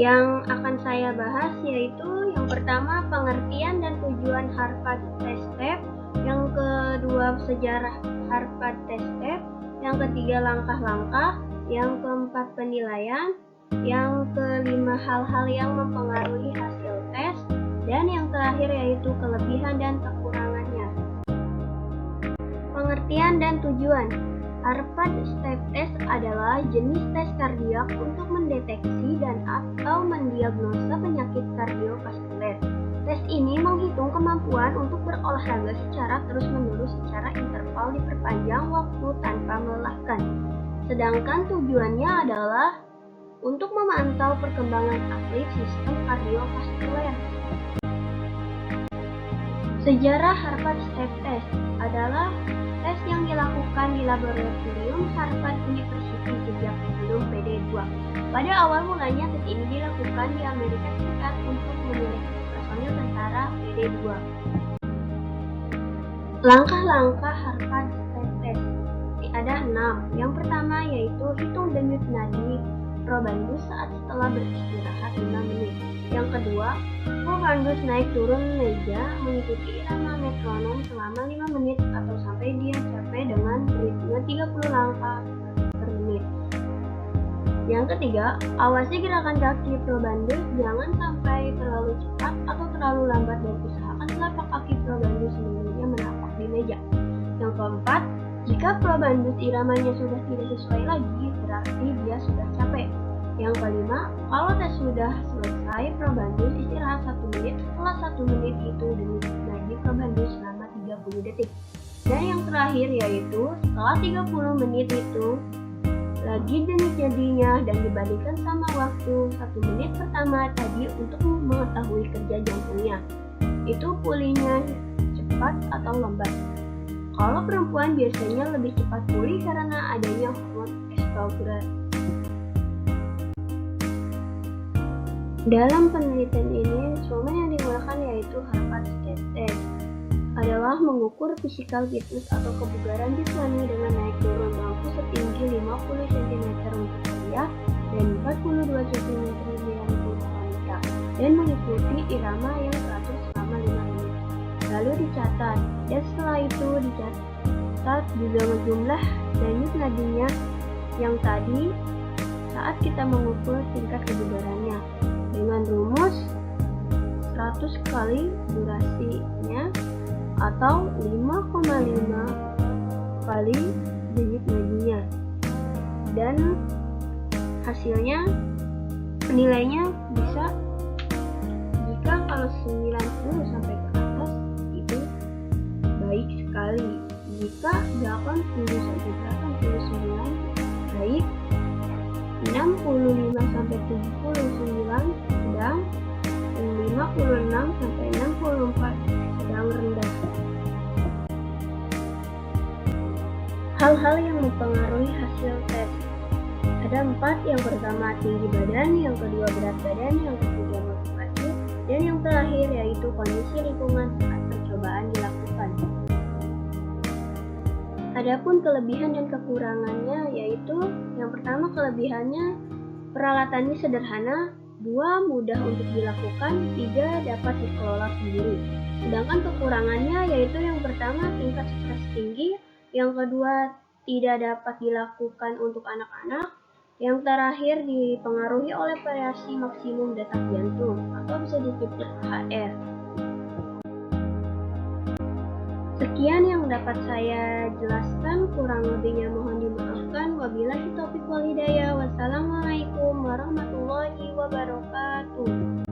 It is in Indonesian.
Yang akan saya bahas yaitu yang pertama pengertian dan tujuan Harvard Test Step, yang kedua sejarah Harvard Test Step, yang ketiga langkah-langkah, yang keempat penilaian, yang kelima hal-hal yang mempengaruhi hasil tes, dan yang terakhir yaitu kelebihan dan kekurangannya. Pengertian dan tujuan. Harvard Step Test adalah jenis tes kardiak untuk mendeteksi dan atau mendiagnosa penyakit kardiovaskuler. Tes ini menghitung kemampuan untuk berolahraga secara terus-menerus secara interval diperpanjang waktu tanpa melelahkan. Sedangkan tujuannya adalah untuk memantau perkembangan atlet sistem kardiovaskuler. Sejarah Harvard Step Test adalah tes yang dilakukan di laboratorium Harvard University sejak sebelum PD2. Pada awal mulanya tes ini dilakukan di Amerika Serikat untuk menyeleksi personil tentara PD2. Langkah-langkah Harvard Step Test ada 6. Yang pertama yaitu hitung denyut nadi probandus saat setelah beristirahat 5 menit. Yang kedua, probandus naik turun meja mengikuti irama metronom selama 5 menit atau sampai dia capai dengan ritme 30 langkah per menit. Yang ketiga, awasi gerakan kaki probandus jangan sampai terlalu cepat atau terlalu lambat dan usahakan telapak kaki probandus seluruhnya menapak di meja. Yang keempat, jika probandus iramanya sudah tidak sesuai lagi, berarti dia sudah capek. Yang kelima, kalau tes sudah selesai, probandus istirahat 1 menit. Setelah 1 menit itu denyut nadi probandus selama 30 detik. Dan yang terakhir yaitu setelah 30 menit itu lagi denyut nadinya dan dibandingkan sama waktu 1 menit pertama tadi untuk mengetahui kerja jantungnya. Itu pulihnya cepat atau lambat. Kalau perempuan biasanya lebih cepat pulih karena adanya hormon estrogen. Dalam penelitian ini, instrumen yang digunakan yaitu Harvard Step Test adalah mengukur physical fitness atau kebugaran siswani dengan naik turun bangku setinggi 50 cm untuk pria dan 42 cm untuk wanita dan mengikuti irama yang teratur selama 5 menit. Lalu dicatat, dan setelah itu dicatat juga jumlah denyut nadinya yang tadi saat kita mengukur tingkat kebugarannya dengan rumus 100 kali durasinya atau 5,5 kali denyut nadinya, dan hasilnya penilainya bisa jika kalau 90 sampai ke atas itu baik sekali, jika 80 sampai 89 baik, 65 sampai 79 sedang, dan 56 sampai 64 sedang rendah. Hal-hal yang mempengaruhi hasil tes ada 4. Yang pertama tinggi badan, yang kedua berat badan, yang ketiga motivasi, dan yang terakhir yaitu kondisi lingkungan saat percobaan dilakukan. Adapun kelebihan dan kekurangannya yaitu yang pertama kelebihannya peralatannya sederhana, 2 mudah untuk dilakukan, 3 dapat dikelola sendiri. Sedangkan kekurangannya yaitu yang pertama tingkat stres tinggi, yang kedua tidak dapat dilakukan untuk anak-anak, yang terakhir dipengaruhi oleh variasi maksimum detak jantung atau bisa disebut HR. Sekian yang dapat saya jelaskan, kurang lebihnya mohon dimaafkan. Wabillahi taufiq wal hidayah. Wassalamualaikum warahmatullahi wabarakatuh.